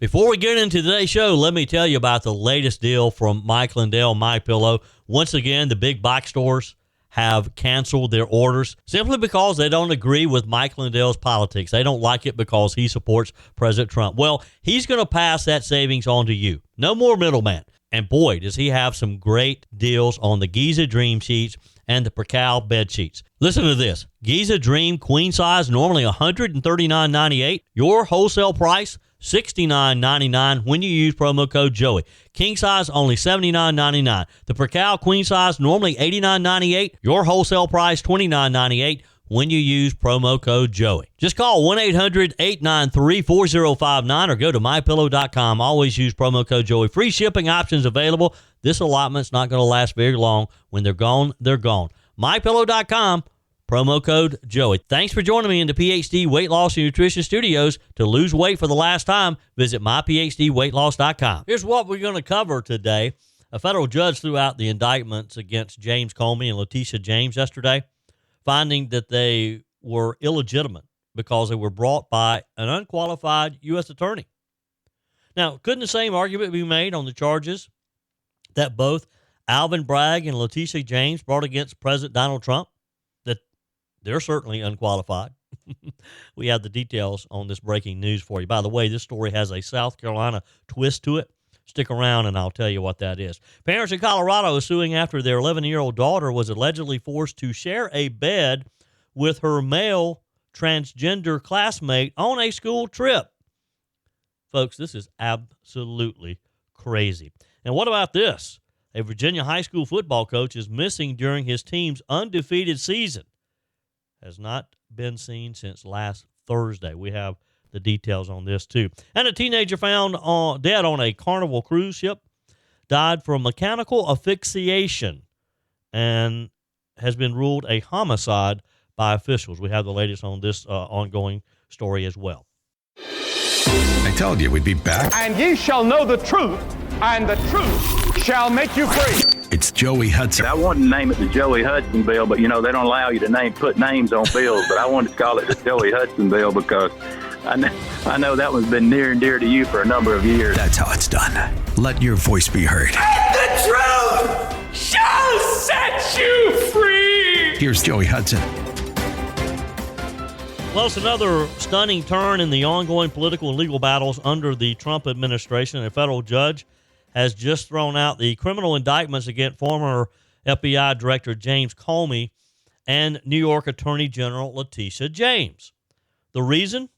Before we get into today's show, let me tell you about the latest deal from Mike Lindell, MyPillow. Once again, the big box stores have canceled their orders simply because they don't agree with Mike Lindell's politics. They don't like it because he supports President Trump. Well, he's going to pass that savings on to you. No more middleman. And boy, does he have some great deals on the Giza Dream sheets and the Percal bed sheets. Listen to this. Giza Dream queen size, normally $139.98. Your wholesale price, $69.99 when you use promo code Joey. King size, only $79.99. The Percal queen size, normally $89.98. Your wholesale price, $29.98 when you use promo code Joey. Just call 1-800-893-4059 or go to mypillow.com. Always use promo code Joey. Free shipping options available. This allotment's not going to last very long. When they're gone, they're gone. mypillow.com. Promo code Joey. Thanks for joining me in the PhD Weight Loss and Nutrition Studios. To lose weight for the last time, visit myphdweightloss.com. Here's what we're going to cover today. A federal judge threw out the indictments against James Comey and Letitia James yesterday, finding that they were illegitimate because they were brought by an unqualified U.S. attorney. Now, couldn't the same argument be made on the charges that both Alvin Bragg and Letitia James brought against President Donald Trump? They're certainly unqualified. We have the details on this breaking news for you. By the way, this story has a South Carolina twist to it. Stick around and I'll tell you what that is. Parents in Colorado are suing after their 11-year-old daughter was allegedly forced to share a bed with her male transgender classmate on a school trip. Folks, this is absolutely crazy. And what about this? A Virginia high school football coach is missing during his team's undefeated season. Has not been seen since last Thursday. We have the details on this, too. And a teenager found dead on a Carnival cruise ship died from mechanical asphyxiation and has been ruled a homicide by officials. We have the latest on this ongoing story as well. I told you we'd be back. And ye shall know the truth, and the truth shall make you free. It's Joey Hudson. I wanted to name it the Joey Hudson bill, but, they don't allow you to put names on bills. But I wanted to call it the Joey Hudson bill because I know that one's been near and dear to you for a number of years. That's how it's done. Let your voice be heard. And the truth shall set you free. Here's Joey Hudson. Well, it's another stunning turn in the ongoing political and legal battles under the Trump administration. A federal judge has just thrown out the criminal indictments against former FBI Director James Comey and New York Attorney General Letitia James. The reason?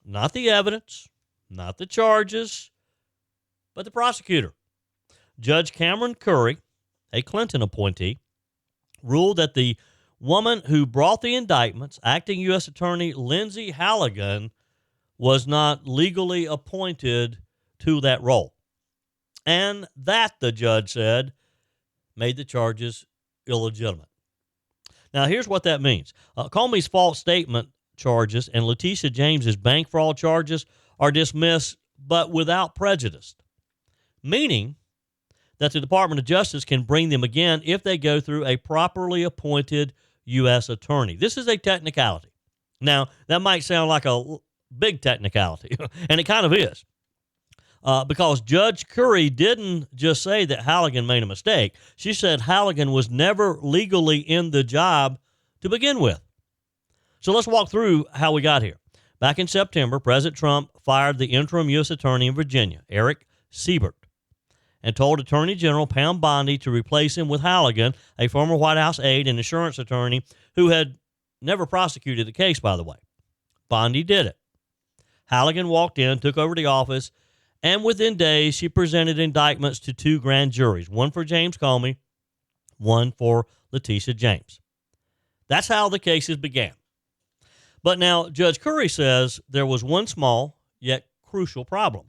Not the evidence, not the charges, but the prosecutor. Judge Cameron McGowan Currie, a Clinton appointee, ruled that the woman who brought the indictments, acting U.S. Attorney Lindsey Halligan, was not legally appointed to that role. And that, the judge said, made the charges illegitimate. Now, here's what that means. Comey's false statement charges and Letitia James's bank fraud charges are dismissed, but without prejudice, meaning that the Department of Justice can bring them again if they go through a properly appointed U.S. attorney. This is a technicality. Now, that might sound like a big technicality, and it kind of is. Because Judge Currie didn't just say that Halligan made a mistake. She said Halligan was never legally in the job to begin with. So let's walk through how we got here. Back in September, President Trump fired the interim U.S. attorney in Virginia, Eric Siebert, and told Attorney General Pam Bondi to replace him with Halligan, a former White House aide and insurance attorney who had never prosecuted the case, by the way. Bondi did it. Halligan walked in, took over the office, and within days, she presented indictments to two grand juries, one for James Comey, one for Letitia James. That's how the cases began. But now, Judge Currie says there was one small yet crucial problem.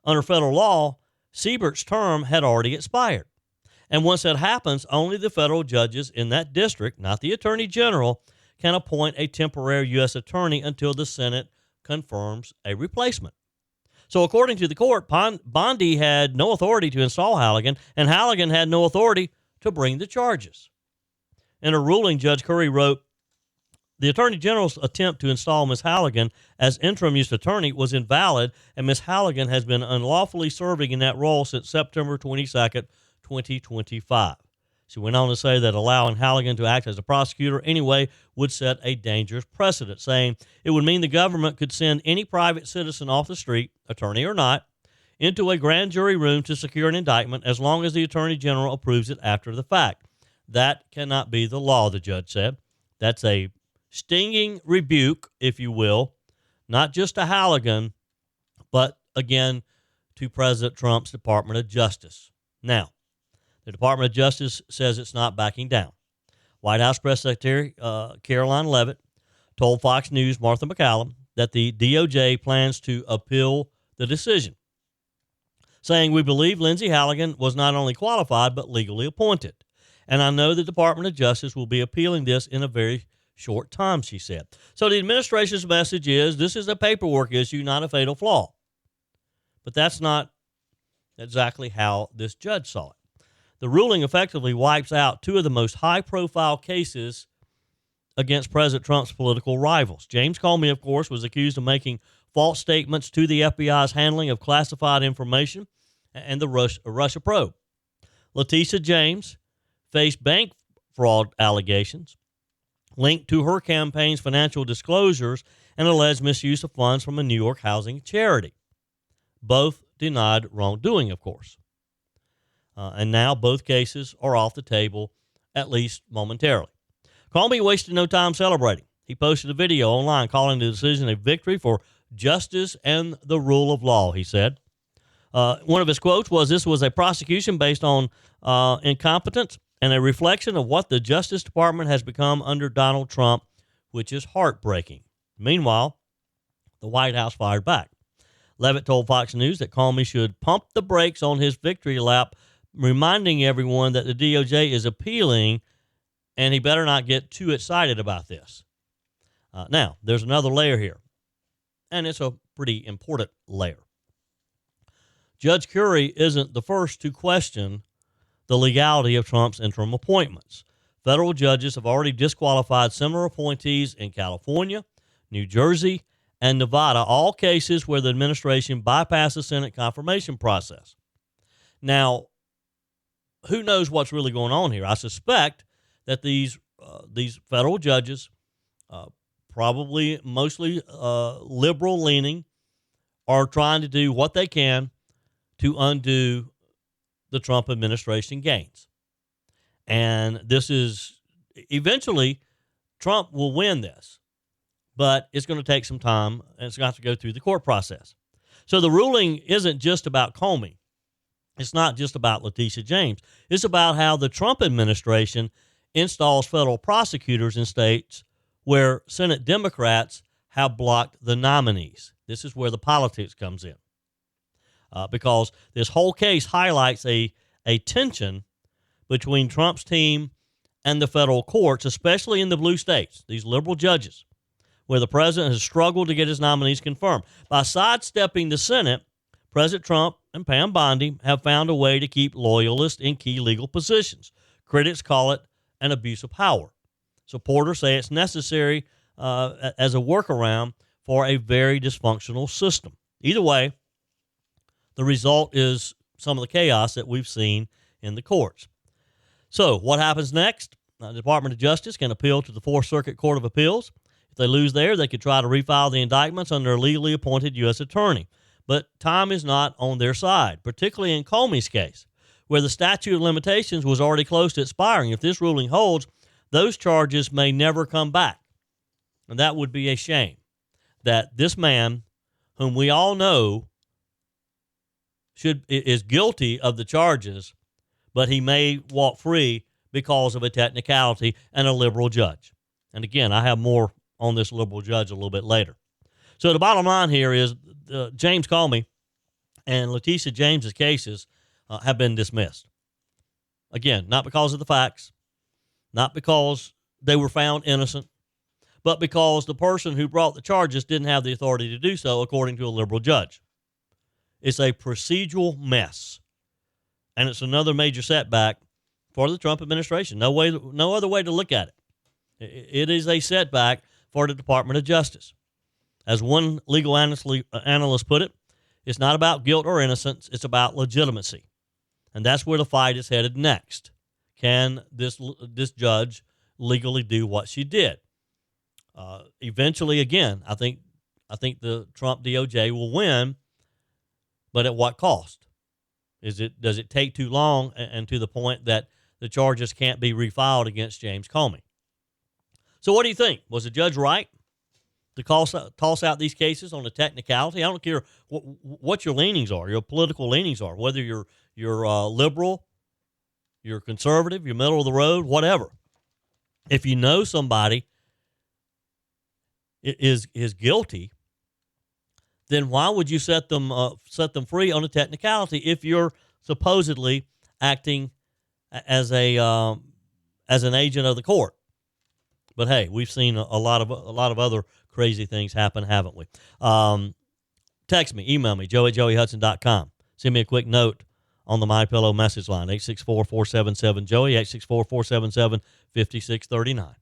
Under federal law, Siebert's term had already expired. And once that happens, only the federal judges in that district, not the Attorney General, can appoint a temporary U.S. attorney until the Senate confirms a replacement. So according to the court, Bondi had no authority to install Halligan, and Halligan had no authority to bring the charges. In a ruling, Judge Currie wrote, The Attorney General's attempt to install Ms. Halligan as interim U.S. Attorney was invalid, and Ms. Halligan has been unlawfully serving in that role since September 22nd, 2025. She went on to say that allowing Halligan to act as a prosecutor anyway would set a dangerous precedent, saying it would mean the government could send any private citizen off the street, attorney or not, into a grand jury room to secure an indictment as long as the Attorney General approves it after the fact. That cannot be the law, the judge said. That's a stinging rebuke, if you will, not just to Halligan, but again to President Trump's Department of Justice. Now, the Department of Justice says it's not backing down. White House Press Secretary Caroline Leavitt told Fox News' Martha McCallum that the DOJ plans to appeal the decision, saying, "We believe Lindsey Halligan was not only qualified but legally appointed. And I know the Department of Justice will be appealing this in a very short time," she said. So the administration's message is this is a paperwork issue, not a fatal flaw. But that's not exactly how this judge saw it. The ruling effectively wipes out two of the most high-profile cases against President Trump's political rivals. James Comey, of course, was accused of making false statements to the FBI's handling of classified information and the Russia probe. Letitia James faced bank fraud allegations linked to her campaign's financial disclosures and alleged misuse of funds from a New York housing charity. Both denied wrongdoing, of course. And now both cases are off the table, at least momentarily. Comey wasted no time celebrating. He posted a video online calling the decision a victory for justice and the rule of law, he said. One of his quotes was, "This was a prosecution based on incompetence and a reflection of what the Justice Department has become under Donald Trump, which is heartbreaking." Meanwhile, the White House fired back. Leavitt told Fox News that Comey should pump the brakes on his victory lap, reminding everyone that the DOJ is appealing and he better not get too excited about this. Now, there's another layer here, and it's a pretty important layer. Judge Currie isn't the first to question the legality of Trump's interim appointments. Federal judges have already disqualified similar appointees in California, New Jersey, and Nevada, all cases where the administration bypassed the Senate confirmation process. Now, who knows what's really going on here? I suspect that these federal judges, probably mostly liberal-leaning, are trying to do what they can to undo the Trump administration gains. And this is, eventually, Trump will win this, but it's going to take some time, and it's going to have to go through the court process. So the ruling isn't just about Comey. It's not just about Letitia James. It's about how the Trump administration installs federal prosecutors in states where Senate Democrats have blocked the nominees. This is where the politics comes in. Because this whole case highlights a tension between Trump's team and the federal courts, especially in the blue states, these liberal judges, where the president has struggled to get his nominees confirmed. By sidestepping the Senate, President Trump and Pam Bondi have found a way to keep loyalists in key legal positions. Critics call it an abuse of power. Supporters say it's necessary as a workaround for a very dysfunctional system. Either way, the result is some of the chaos that we've seen in the courts. So what happens next? The Department of Justice can appeal to the Fourth Circuit Court of Appeals. If they lose there, they could try to refile the indictments under a legally appointed U.S. attorney. But time is not on their side, particularly in Comey's case, where the statute of limitations was already close to expiring. If this ruling holds, those charges may never come back. And that would be a shame that this man, whom we all know is guilty of the charges, but he may walk free because of a technicality and a liberal judge. And again, I have more on this liberal judge a little bit later. So the bottom line here is James Comey and Letitia James's cases have been dismissed. Again, not because of the facts, not because they were found innocent, but because the person who brought the charges didn't have the authority to do so, according to a liberal judge. It's a procedural mess, and it's another major setback for the Trump administration. No other way to look at it. It is a setback for the Department of Justice. As one legal analyst put it, it's not about guilt or innocence, it's about legitimacy. And that's where the fight is headed next. Can this judge legally do what she did? Eventually, again, I think the Trump DOJ will win, but at what cost? Does it take too long and to the point that the charges can't be refiled against James Comey? So what do you think? Was the judge right to toss out these cases on a technicality? I don't care what your leanings are, your political leanings are, whether you're liberal, you're conservative, you're middle of the road, whatever. If you know somebody is guilty, then why would you set them free on a technicality if you're supposedly acting as an agent of the court? But hey, we've seen a lot of other crazy things happen, haven't we? Text me, email me, joe@joeyhudson.com. Send me a quick note on the MyPillow message line, 864-477-JOEY, 864-477-5639.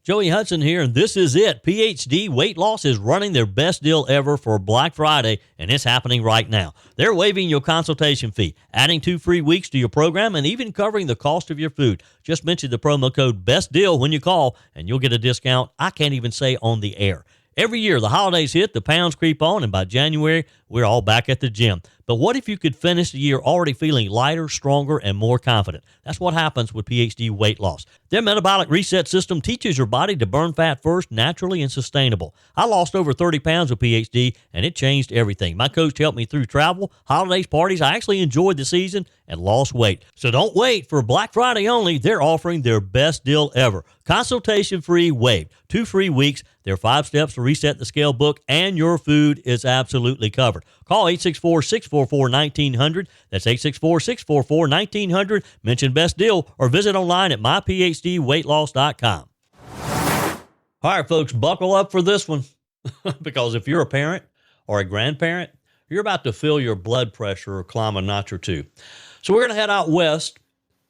Joey Hudson here, and this is it. PhD Weight Loss is running their best deal ever for Black Friday, and it's happening right now. They're waiving your consultation fee, adding 2 free weeks to your program, and even covering the cost of your food. Just mention the promo code BESTDEAL when you call, and you'll get a discount I can't even say on the air. Every year, the holidays hit, the pounds creep on, and by January, we're all back at the gym. But what if you could finish the year already feeling lighter, stronger, and more confident? That's what happens with PhD Weight Loss. Their metabolic reset system teaches your body to burn fat first, naturally and sustainable. I lost over 30 pounds with PhD, and it changed everything. My coach helped me through travel, holidays, parties. I actually enjoyed the season and lost weight. So don't wait. For Black Friday only, they're offering their best deal ever. Consultation free waived. 2 free weeks. There are 5 steps to reset the scale book, and your food is absolutely covered. Call 864-644-1900. That's 864-644-1900. Mention best deal or visit online at myphdweightloss.com. All right, folks, buckle up for this one because if you're a parent or a grandparent, you're about to feel your blood pressure climb a notch or two. So we're going to head out west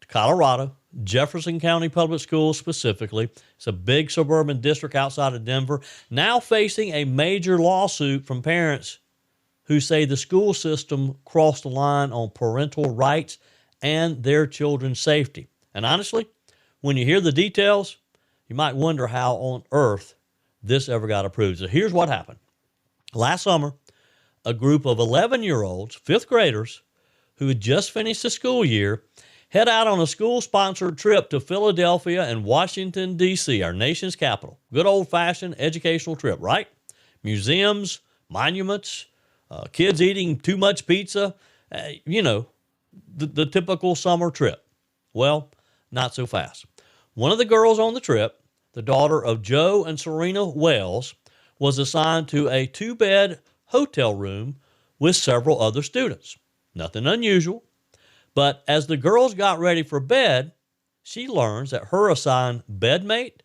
to Colorado, Jefferson County Public Schools specifically. It's a big suburban district outside of Denver, now facing a major lawsuit from parents who say the school system crossed the line on parental rights and their children's safety. And honestly, when you hear the details, you might wonder how on earth this ever got approved. So here's what happened. Last summer, a group of 11-year-olds, 5th graders, who had just finished the school year, head out on a school-sponsored trip to Philadelphia and Washington, D.C., our nation's capital. Good old-fashioned educational trip, right? Museums, monuments, kids eating too much pizza, the typical summer trip. Well, not so fast. One of the girls on the trip, the daughter of Joe and Serena Wells, was assigned to a 2-bed hotel room with several other students. Nothing unusual. But as the girls got ready for bed, she learns that her assigned bedmate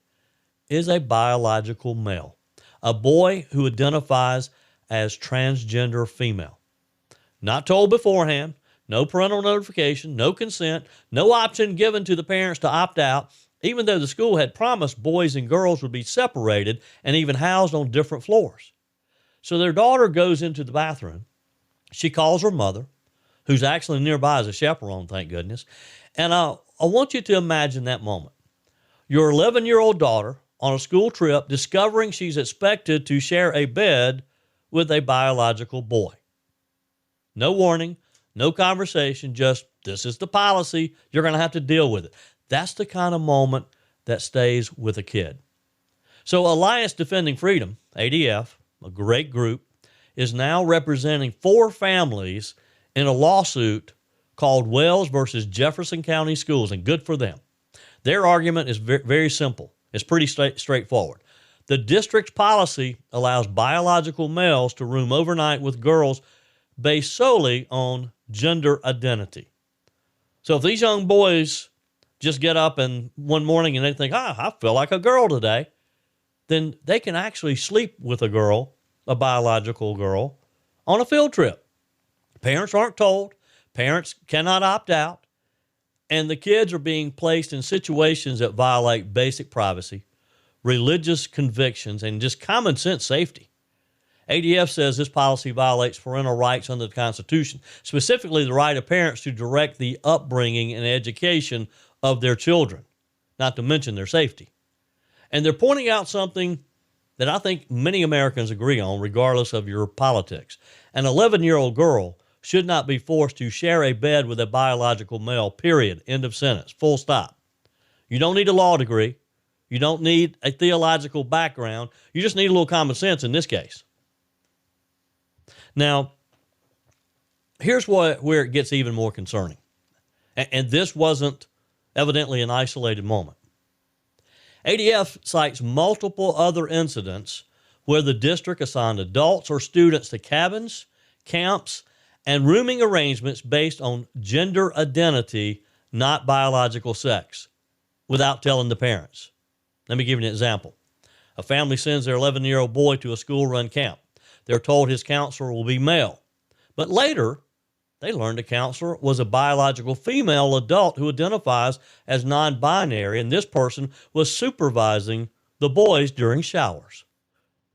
is a biological male, a boy who identifies as transgender female. Not told beforehand, no parental notification, no consent, no option given to the parents to opt out, even though the school had promised boys and girls would be separated and even housed on different floors. So their daughter goes into the bathroom. She calls her mother, who's actually nearby as a chaperone, thank goodness. And I want you to imagine that moment. Your 11-year-old daughter on a school trip discovering she's expected to share a bed with a biological boy. No warning, no conversation, just this is the policy. You're going to have to deal with it. That's the kind of moment that stays with a kid. So Alliance Defending Freedom, ADF, a great group, is now representing 4 families in a lawsuit called Wells versus Jefferson County Schools, and good for them. Their argument is very simple. It's pretty straightforward. The district's policy allows biological males to room overnight with girls based solely on gender identity. So if these young boys just get up and one morning and they think, I feel like a girl today, then they can actually sleep with a girl, a biological girl, on a field trip. Parents aren't told. Parents cannot opt out. And the kids are being placed in situations that violate basic privacy, religious convictions and just common sense safety. ADF says this policy violates parental rights under the Constitution, specifically the right of parents to direct the upbringing and education of their children, not to mention their safety. And they're pointing out something that I think many Americans agree on, regardless of your politics. An 11-year-old girl should not be forced to share a bed with a biological male, period. End of sentence. Full stop. You don't need a law degree. You don't need a theological background. You just need a little common sense in this case. Now, here's where it gets even more concerning. And this wasn't evidently an isolated moment. ADF cites multiple other incidents where the district assigned adults or students to cabins, camps, and rooming arrangements based on gender identity, not biological sex, without telling the parents. Let me give you an example. A family sends their 11-year-old boy to a school-run camp. They're told his counselor will be male. But later, they learned the counselor was a biological female adult who identifies as non-binary, and this person was supervising the boys during showers.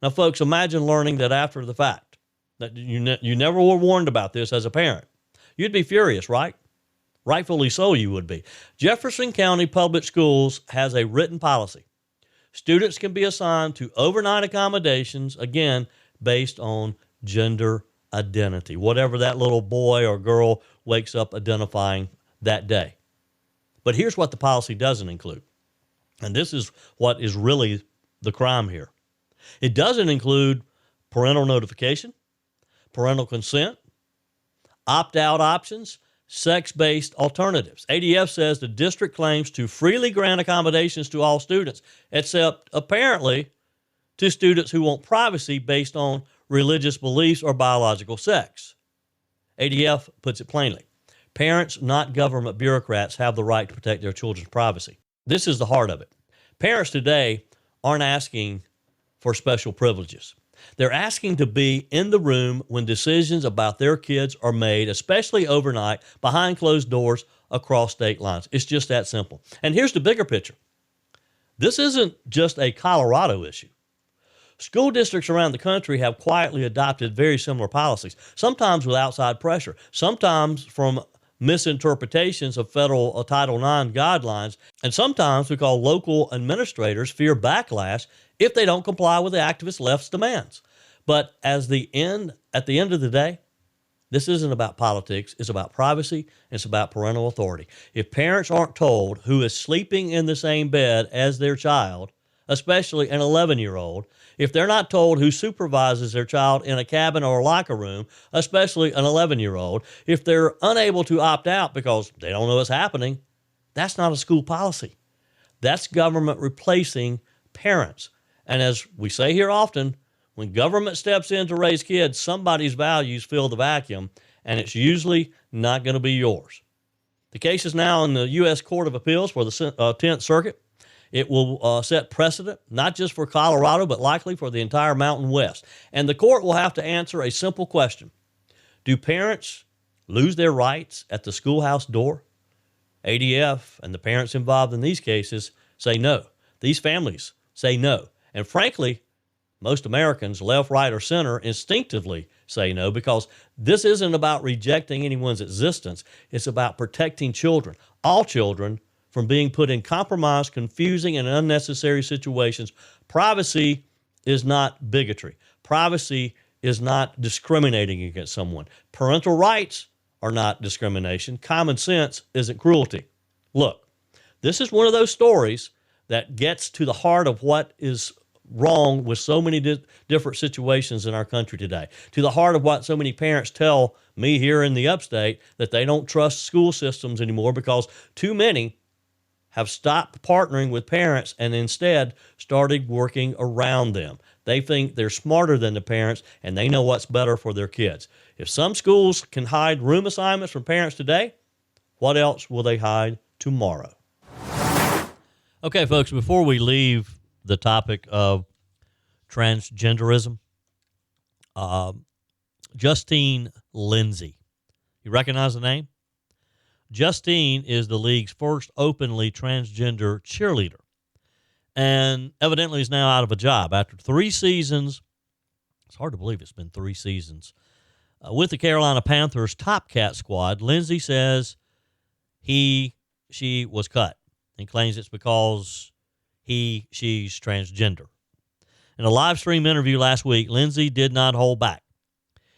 Now, folks, imagine learning that after the fact, that you never were warned about this as a parent. You'd be furious, right? Rightfully so, you would be. Jefferson County Public Schools has a written policy. Students can be assigned to overnight accommodations, again, based on gender identity, whatever that little boy or girl wakes up identifying that day. But here's what the policy doesn't include, and this is what is really the crime here. It doesn't include parental notification, parental consent, opt-out options, sex-based alternatives. ADF says the district claims to freely grant accommodations to all students, except apparently to students who want privacy based on religious beliefs or biological sex. ADF puts it plainly. Parents, not government bureaucrats, have the right to protect their children's privacy. This is the heart of it. Parents today aren't asking for special privileges. They're asking to be in the room when decisions about their kids are made, especially overnight, behind closed doors across state lines. It's just that simple. And here's the bigger picture. This isn't just a Colorado issue. School districts around the country have quietly adopted very similar policies, sometimes with outside pressure, sometimes from misinterpretations of federal Title IX guidelines, and sometimes because local administrators fear backlash if they don't comply with the activist left's demands. But at the end of the day, this isn't about politics. It's about privacy. It's about parental authority. If parents aren't told who is sleeping in the same bed as their child, especially an 11-year-old, if they're not told who supervises their child in a cabin or a locker room, especially an 11-year-old, if they're unable to opt out because they don't know what's happening, that's not a school policy. That's government replacing parents. And as we say here often, when government steps in to raise kids, somebody's values fill the vacuum, and it's usually not going to be yours. The case is now in the U.S. Court of Appeals for the 10th Circuit. It will set precedent, not just for Colorado, but likely for the entire Mountain West. And the court will have to answer a simple question. Do parents lose their rights at the schoolhouse door? ADF and the parents involved in these cases say no. These families say no. And frankly, most Americans, left, right, or center, instinctively say no, because this isn't about rejecting anyone's existence. It's about protecting children, all children, from being put in compromised, confusing, and unnecessary situations. Privacy is not bigotry. Privacy is not discriminating against someone. Parental rights are not discrimination. Common sense isn't cruelty. Look, this is one of those stories that gets to the heart of what is wrong with so many different situations in our country today, to the heart of what so many parents tell me here in the upstate, that they don't trust school systems anymore because too many have stopped partnering with parents and instead started working around them. They think they're smarter than the parents and they know what's better for their kids. If some schools can hide room assignments from parents today, what else will they hide tomorrow? Okay, folks, before we leave the topic of transgenderism, Justine Lindsay. You recognize the name? Justine is the league's first openly transgender cheerleader. and evidently is now out of a job after 3 seasons. It's hard to believe it's been 3 seasons. With the Carolina Panthers Top Cat squad, Lindsey says she was cut and claims it's because she's transgender. In a live stream interview last week, Lindsey did not hold back.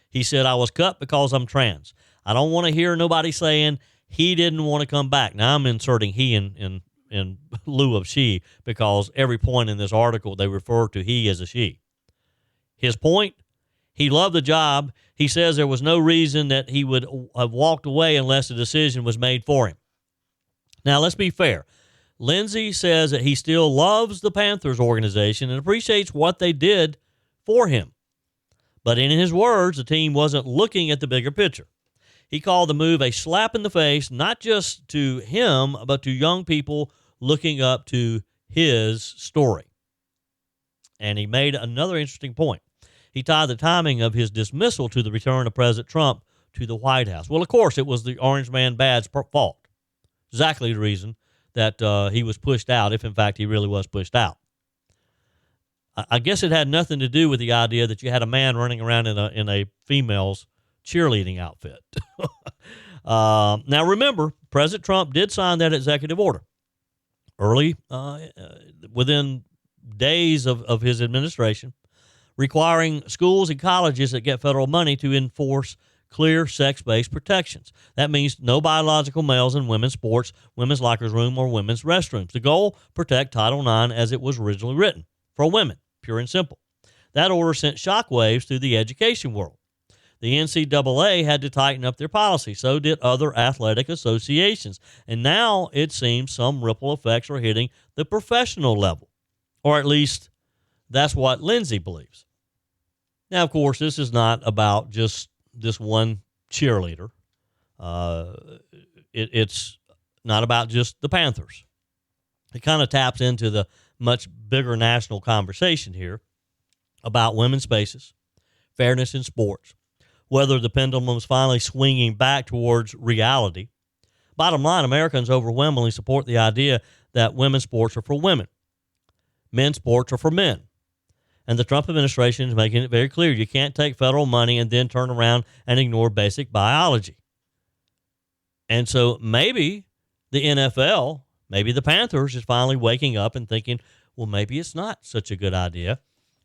He said, "I was cut because I'm trans. I don't want to hear nobody saying he didn't want to come back." Now I'm inserting he in lieu of she because every point in this article they refer to he as a she. His point, he loved the job. He says there was no reason that he would have walked away unless a decision was made for him. Now, let's be fair. Lindsey says that he still loves the Panthers organization and appreciates what they did for him. But in his words, the team wasn't looking at the bigger picture. He called the move a slap in the face, not just to him, but to young people looking up to his story. And he made another interesting point. He tied the timing of his dismissal to the return of President Trump to the White House. Well, of course, it was the Orange Man Bad's fault. Exactly the reason that he was pushed out, if in fact he really was pushed out. I guess it had nothing to do with the idea that you had a man running around in a female's cheerleading outfit. Now, remember, President Trump did sign that executive order early, within days of his administration, requiring schools and colleges that get federal money to enforce clear sex-based protections. That means no biological males in women's sports, women's lockers room, or women's restrooms. The goal, protect Title IX as it was originally written, for women, pure and simple. That order sent shockwaves through the education world. The NCAA had to tighten up their policy. So did other athletic associations. And now it seems some ripple effects are hitting the professional level, or at least that's what Lindsey believes. Now, of course, this is not about just this one cheerleader. It's not about just the Panthers. It kind of taps into the much bigger national conversation here about women's spaces, fairness in sports, whether the pendulum is finally swinging back towards reality. Bottom line, Americans overwhelmingly support the idea that women's sports are for women. Men's sports are for men. And the Trump administration is making it very clear you can't take federal money and then turn around and ignore basic biology. And so maybe the NFL, maybe the Panthers is finally waking up and thinking, well, maybe it's not such a good idea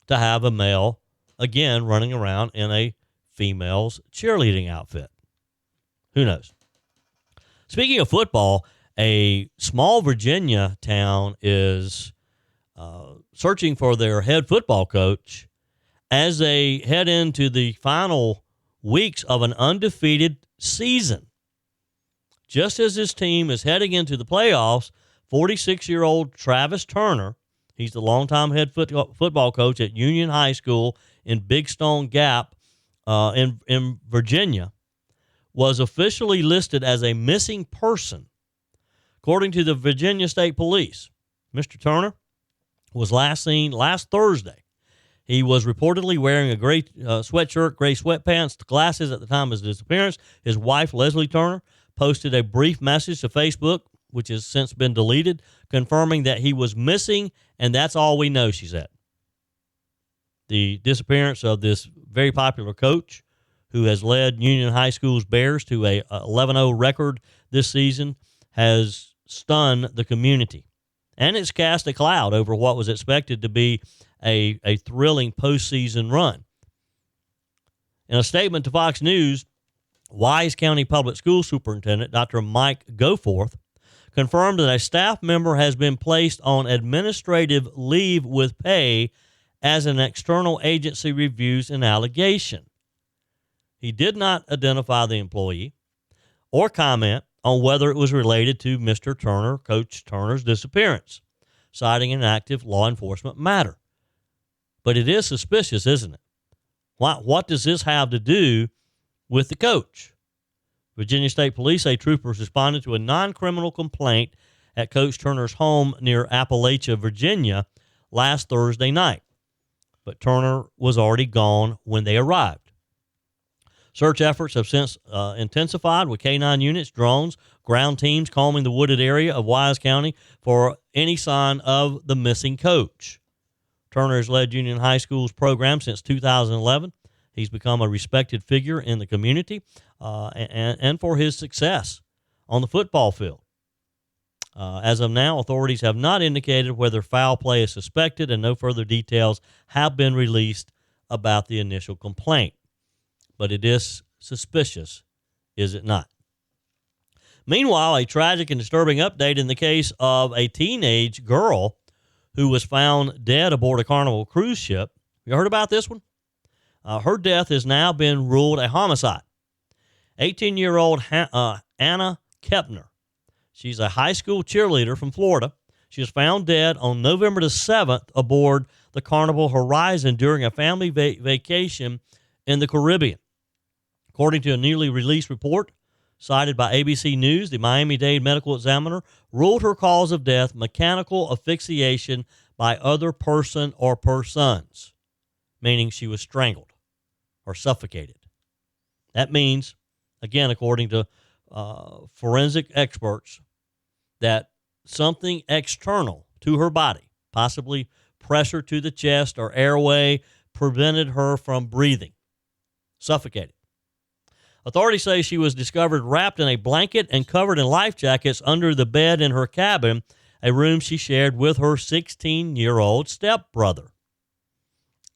to have a male, again, running around in a female's cheerleading outfit. Who knows? Speaking of football, a small Virginia town is searching for their head football coach as they head into the final weeks of an undefeated season. Just as this team is heading into the playoffs, 46-year-old Travis Turner, he's the longtime head football coach at Union High School in Big Stone Gap in Virginia, was officially listed as a missing person. According to the Virginia State Police, Mr. Turner was last seen last Thursday. He was reportedly wearing a gray sweatshirt, gray sweatpants, glasses at the time of his disappearance. His wife, Leslie Turner, posted a brief message to Facebook, which has since been deleted, confirming that he was missing, and that's all we know, she said. The disappearance of this very popular coach who has led Union High School's Bears to a 11-0 record this season has stunned the community. And it's cast a cloud over what was expected to be a thrilling postseason run. In a statement to Fox News, Wise County Public School Superintendent Dr. Mike Goforth confirmed that a staff member has been placed on administrative leave with pay as an external agency reviews an allegation. He did not identify the employee or comment on whether it was related to Mr. Turner, Coach Turner's disappearance, citing an active law enforcement matter. But it is suspicious, isn't it? What does this have to do with the coach? Virginia State Police say troopers responded to a non-criminal complaint at Coach Turner's home near Appalachia, Virginia, last Thursday night. But Turner was already gone when they arrived. Search efforts have since intensified with K-9 units, drones, ground teams combing the wooded area of Wise County for any sign of the missing coach. Turner has led Union High School's program since 2011. He's become a respected figure in the community and for his success on the football field. As of now, authorities have not indicated whether foul play is suspected, and no further details have been released about the initial complaint. But it is suspicious, is it not? Meanwhile, a tragic and disturbing update in the case of a teenage girl who was found dead aboard a Carnival cruise ship. You heard about this one? Her death has now been ruled a homicide. 18-year-old Anna Kepner. She's a high school cheerleader from Florida. She was found dead on November the 7th aboard the Carnival Horizon during a family vacation in the Caribbean. According to a newly released report cited by ABC News, the Miami-Dade medical examiner ruled her cause of death mechanical asphyxiation by other person or persons, meaning she was strangled or suffocated. That means, again, according to forensic experts, that something external to her body, possibly pressure to the chest or airway, prevented her from breathing, suffocated. Authorities say she was discovered wrapped in a blanket and covered in life jackets under the bed in her cabin, a room she shared with her 16-year-old stepbrother.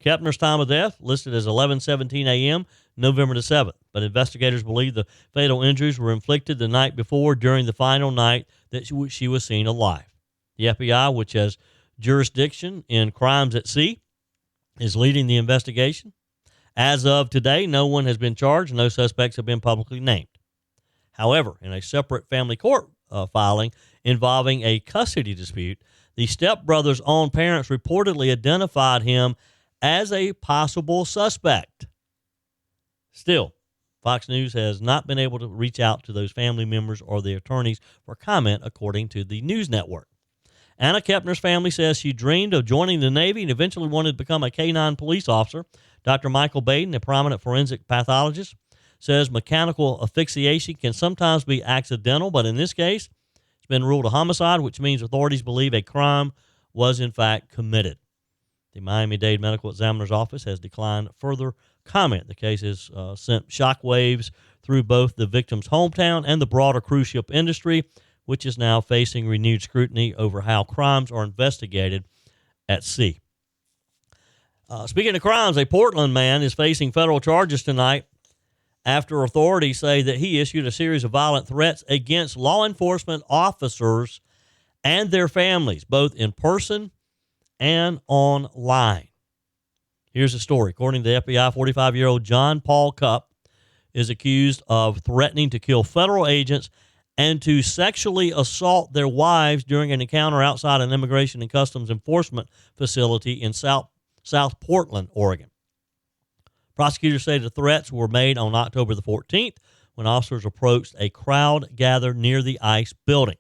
Kepner's time of death listed as 11:17 a.m., November the 7th, but investigators believe the fatal injuries were inflicted the night before during the final night that she was seen alive. The FBI, which has jurisdiction in crimes at sea, is leading the investigation. As of today, no one has been charged. No suspects have been publicly named. However, in a separate family court filing involving a custody dispute, the stepbrother's own parents reportedly identified him as a possible suspect. Still, Fox News has not been able to reach out to those family members or their attorneys for comment, according to the news network. Anna Kepner's family says she dreamed of joining the Navy and eventually wanted to become a K-9 police officer. Dr. Michael Baden, a prominent forensic pathologist, says mechanical asphyxiation can sometimes be accidental, but in this case, it's been ruled a homicide, which means authorities believe a crime was in fact committed. The Miami-Dade Medical Examiner's Office has declined further comment. The case has sent shockwaves through both the victim's hometown and the broader cruise ship industry, which is now facing renewed scrutiny over how crimes are investigated at sea. Speaking of crimes, a Portland man is facing federal charges tonight after authorities say that he issued a series of violent threats against law enforcement officers and their families, both in person and online. Here's the story. According to the FBI, 45-year-old John Paul Cupp is accused of threatening to kill federal agents and to sexually assault their wives during an encounter outside an Immigration and Customs Enforcement facility in South Portland, Oregon. Prosecutors say the threats were made on October the 14th when officers approached a crowd gathered near the ICE building.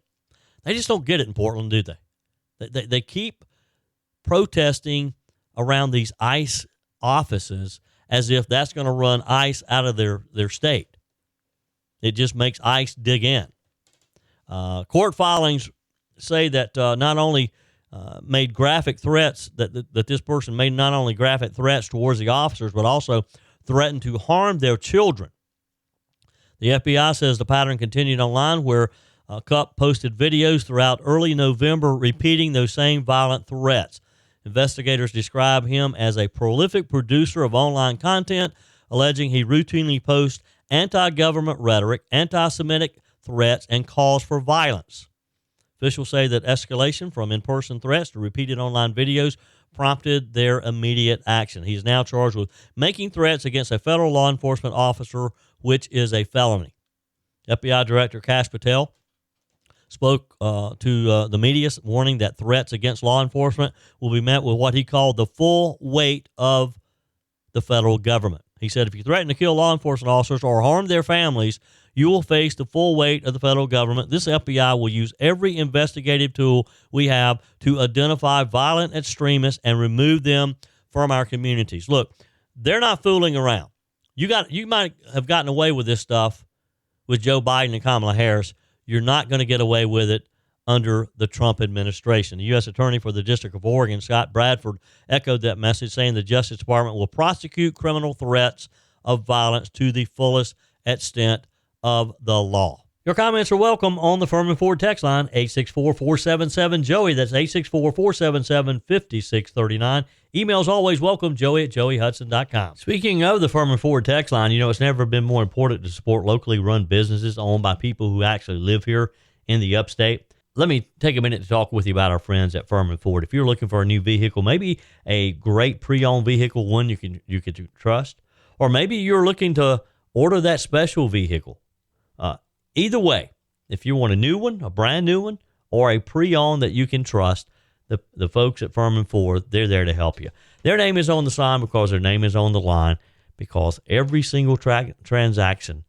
They just don't get it in Portland, do they? They keep protesting around these ICE offices as if that's going to run ICE out of their state. It just makes ICE dig in. Court filings say that not only made graphic threats, that this person made not only graphic threats towards the officers, but also threatened to harm their children. The FBI says the pattern continued online, where Cupp posted videos throughout early November repeating those same violent threats. Investigators describe him as a prolific producer of online content, alleging he routinely posts anti-government rhetoric, anti-Semitic threats, and calls for violence. Officials say that escalation from in-person threats to repeated online videos prompted their immediate action. He is now charged with making threats against a federal law enforcement officer, which is a felony. FBI Director Kash Patel spoke to the media, warning that threats against law enforcement will be met with what he called the full weight of the federal government. He said, if you threaten to kill law enforcement officers or harm their families, you will face the full weight of the federal government. This FBI will use every investigative tool we have to identify violent extremists and remove them from our communities. Look, they're not fooling around. You might have gotten away with this stuff with Joe Biden and Kamala Harris. You're not going to get away with it under the Trump administration. The U.S. Attorney for the District of Oregon, Scott Bradford, echoed that message, saying the Justice Department will prosecute criminal threats of violence to the fullest extent of the law. Your comments are welcome on the Furman Ford text line, 864-477-JOEY. That's 864-477-5639. Emails always welcome, joey@joeyhudson.com. Speaking of the Furman Ford text line, it's never been more important to support locally run businesses owned by people who actually live here in the upstate. Let me take a minute to talk with you about our friends at Furman Ford. If you're looking for a new vehicle, maybe a great pre-owned vehicle, one you can trust, or maybe you're looking to order that special vehicle. Either way, if you want a new one, a brand new one, or a pre-owned that you can trust, the folks at Furman Ford, they're there to help you. Their name is on the sign because their name is on the line, because every single transaction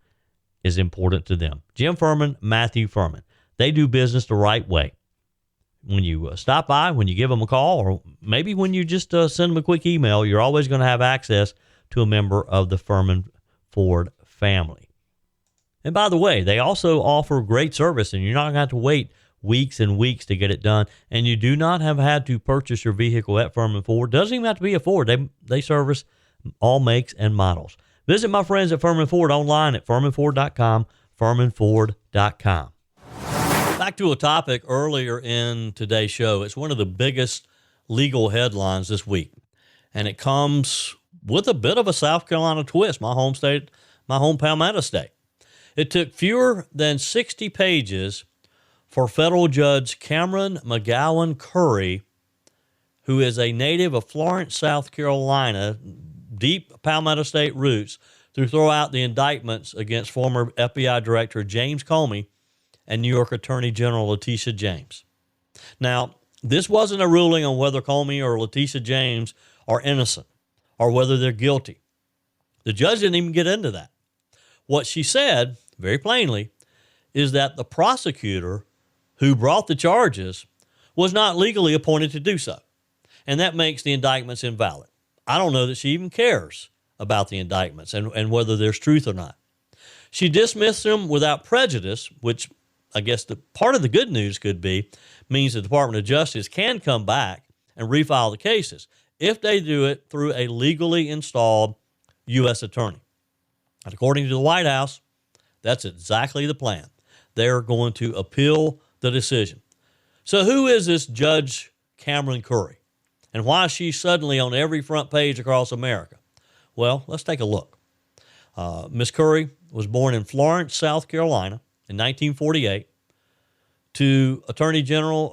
is important to them. Jim Furman, Matthew Furman. They do business the right way. When you stop by, when you give them a call, or maybe when you just send them a quick email, you're always going to have access to a member of the Furman Ford family. And by the way, they also offer great service, and you're not going to have to wait weeks and weeks to get it done. And you do not have had to purchase your vehicle at Furman Ford. Doesn't even have to be a Ford. They service all makes and models. Visit my friends at Furman Ford online at furmanford.com, furmanford.com. Back to a topic earlier in today's show. It's one of the biggest legal headlines this week, and it comes with a bit of a South Carolina twist, my home state, my home Palmetto state. It took fewer than 60 pages for federal Judge Cameron McGowan Currie, who is a native of Florence, South Carolina, deep Palmetto State roots, to throw out the indictments against former FBI Director James Comey and New York Attorney General Letitia James. Now, this wasn't a ruling on whether Comey or Letitia James are innocent or whether they're guilty. The judge didn't even get into that. What she said, very plainly, is that the prosecutor who brought the charges was not legally appointed to do so, and that makes the indictments invalid. I don't know that she even cares about the indictments and whether there's truth or not. She dismissed them without prejudice, which I guess the part of the good news could be means the Department of Justice can come back and refile the cases if they do it through a legally installed U.S. attorney. And according to the White House, that's exactly the plan. They're going to appeal the decision. So who is this Judge Cameron Currie? And why is she suddenly on every front page across America? Well, let's take a look. Ms. Currie was born in Florence, South Carolina in 1948 to Attorney John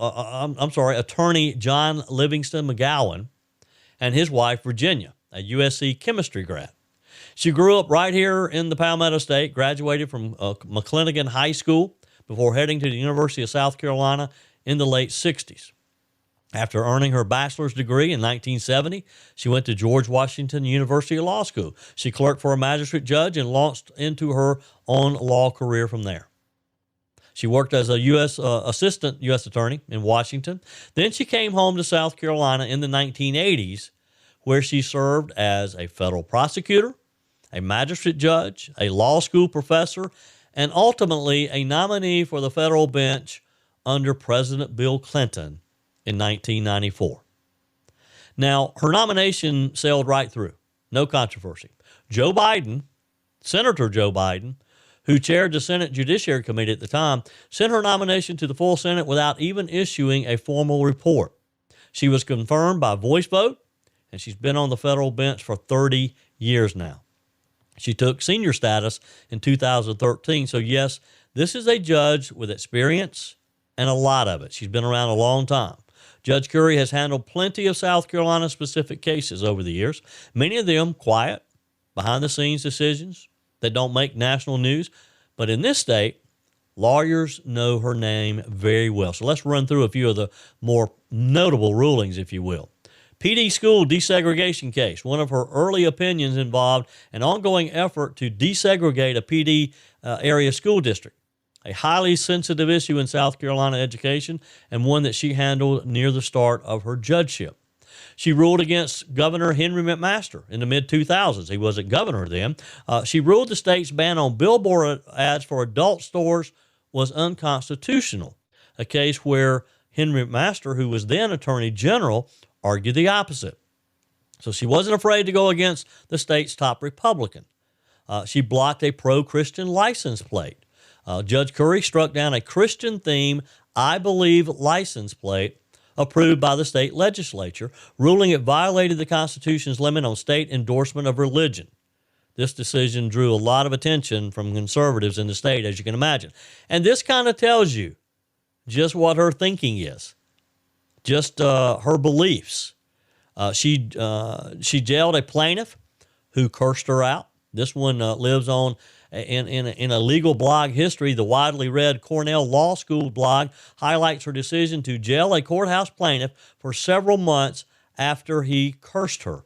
Livingston McGowan and his wife, Virginia, a USC chemistry grad. She grew up right here in the Palmetto State, graduated from McClinigan High School before heading to the University of South Carolina in the late 60s. After earning her bachelor's degree in 1970, she went to George Washington University Law School. She clerked for a magistrate judge and launched into her own law career from there. She worked as a assistant U.S. attorney in Washington. Then she came home to South Carolina in the 1980s, where she served as a federal prosecutor, a magistrate judge, a law school professor, and ultimately a nominee for the federal bench under President Bill Clinton in 1994. Now, her nomination sailed right through. No controversy. Joe Biden, Senator Joe Biden, who chaired the Senate Judiciary Committee at the time, sent her nomination to the full Senate without even issuing a formal report. She was confirmed by voice vote, and she's been on the federal bench for 30 years now. She took senior status in 2013. So, yes, this is a judge with experience and a lot of it. She's been around a long time. Judge Currie has handled plenty of South Carolina-specific cases over the years, many of them quiet, behind-the-scenes decisions that don't make national news. But in this state, lawyers know her name very well. So let's run through a few of the more notable rulings, if you will. PD school desegregation case. One of her early opinions involved an ongoing effort to desegregate a PD area school district, a highly sensitive issue in South Carolina education and one that she handled near the start of her judgeship. She ruled against Governor Henry McMaster in the mid-2000s. He wasn't governor then. She ruled the state's ban on billboard ads for adult stores was unconstitutional, a case where Henry McMaster, who was then Attorney General, argued the opposite. So she wasn't afraid to go against the state's top Republican. She blocked a pro-Christian license plate. Judge Currie struck down a Christian theme, I believe, license plate approved by the state legislature, ruling it violated the Constitution's limit on state endorsement of religion. This decision drew a lot of attention from conservatives in the state, as you can imagine. And this kind of tells you just what her thinking is, just her beliefs. She jailed a plaintiff who cursed her out. This one lives on in a legal blog history. The widely read Cornell Law School blog highlights her decision to jail a courthouse plaintiff for several months after he cursed her.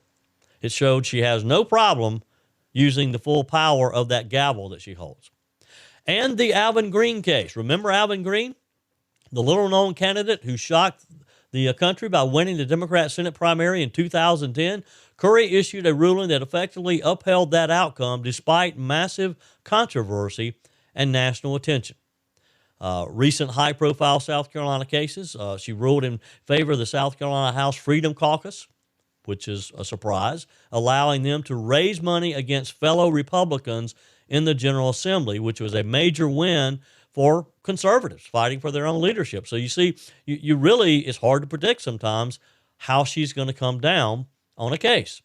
It showed she has no problem using the full power of that gavel that she holds. And the Alvin Green case. Remember Alvin Green, the little-known candidate who shocked the country by winning the Democrat Senate primary in 2010? Currie issued a ruling that effectively upheld that outcome despite massive controversy and national attention. Recent high-profile South Carolina cases, she ruled in favor of the South Carolina House Freedom Caucus, which is a surprise, allowing them to raise money against fellow Republicans in the General Assembly, which was a major win for conservatives fighting for their own leadership. So you see, you really, it's hard to predict sometimes how she's going to come down on a case.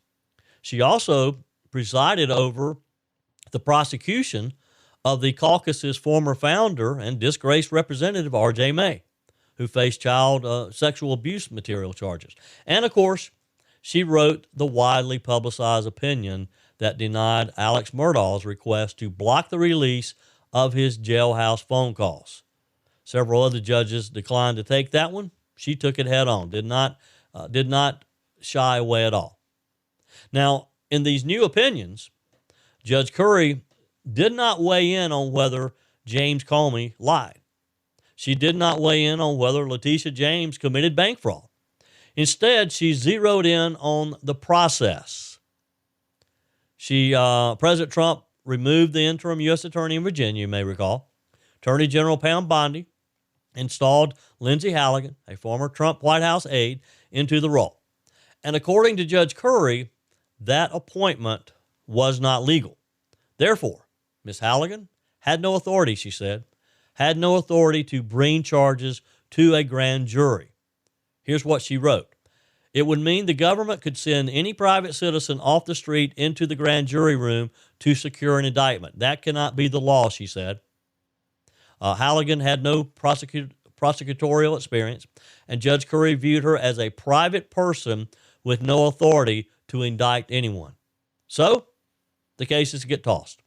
She also presided over the prosecution of the caucus's former founder and disgraced representative, R.J. May, who faced child sexual abuse material charges. And, of course, she wrote the widely publicized opinion that denied Alex Murdaugh's request to block the release of his jailhouse phone calls. Several other judges declined to take that one. She took it head on, did not shy away at all. Now, in these new opinions, Judge Currie did not weigh in on whether James Comey lied. She did not weigh in on whether Letitia James committed bank fraud. Instead, she zeroed in on the process. President Trump removed the interim U.S. Attorney in Virginia, you may recall. Attorney General Pam Bondi installed Lindsey Halligan, a former Trump White House aide, into the role. And according to Judge Currie, that appointment was not legal. Therefore, Ms. Halligan had no authority, she said, had no authority to bring charges to a grand jury. Here's what she wrote. It would mean the government could send any private citizen off the street into the grand jury room to secure an indictment. That cannot be the law, she said. Halligan had no prosecutorial experience, and Judge Currie viewed her as a private person with no authority to indict anyone. So, the cases get tossed.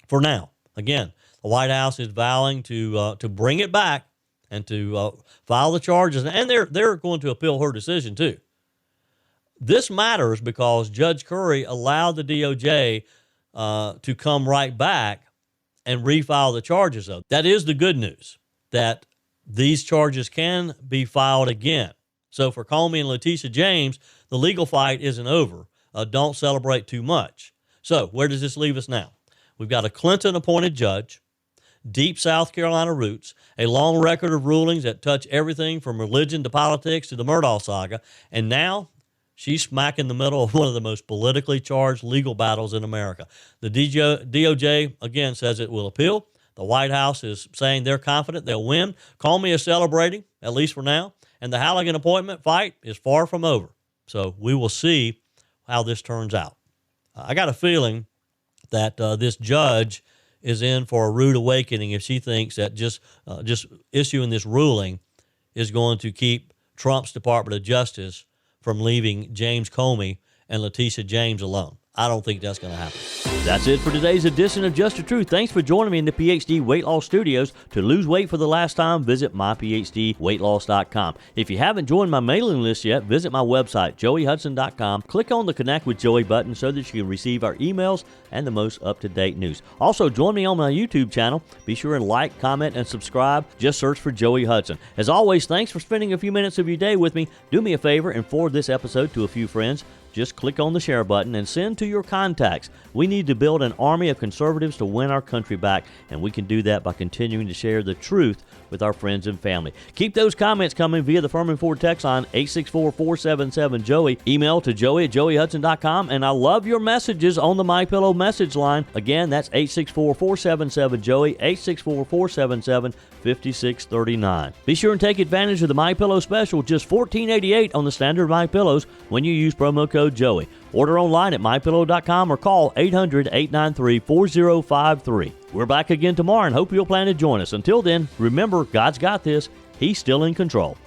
For now, again, the White House is vowing to bring it back and to file the charges, and they're going to appeal her decision too. This matters because Judge Currie allowed the DOJ to come right back and refile the charges. Though that is the good news, that these charges can be filed again. So for Comey and Letitia James, the legal fight isn't over. Don't celebrate too much. So where does this leave us now? We've got a Clinton-appointed judge, deep South Carolina roots, a long record of rulings that touch everything from religion to politics to the Murdaugh saga, and now she's smack in the middle of one of the most politically charged legal battles in America. The DOJ, again, says it will appeal. The White House is saying they're confident they'll win. Comey is celebrating, at least for now, and the Halligan appointment fight is far from over. So we will see how this turns out. I got a feeling that this judge is in for a rude awakening if she thinks that just issuing this ruling is going to keep Trump's Department of Justice from leaving James Comey and Letitia James alone. I don't think that's going to happen. That's it for today's edition of Just the Truth. Thanks for joining me in the PhD Weight Loss Studios. To lose weight for the last time, visit myphdweightloss.com. If you haven't joined my mailing list yet, visit my website, joeyhudson.com. Click on the Connect with Joey button so that you can receive our emails and the most up-to-date news. Also, join me on my YouTube channel. Be sure and like, comment, and subscribe. Just search for Joey Hudson. As always, thanks for spending a few minutes of your day with me. Do me a favor and forward this episode to a few friends. Just click on the share button and send to your contacts. We need to build an army of conservatives to win our country back, and we can do that by continuing to share the truth with our friends and family. Keep those comments coming via the Furman Ford text line, 864-477-JOEY. Email to joey@joeyhudson.com, and I love your messages on the MyPillow message line. Again, that's 864-477-JOEY, 864-477-5639. Be sure and take advantage of the MyPillow special, just $14.88 on the standard MyPillows when you use promo code Joey. Order online at mypillow.com or call 800-893-4053. We're back again tomorrow and hope you'll plan to join us. Until then, remember, God's got this. He's still in control.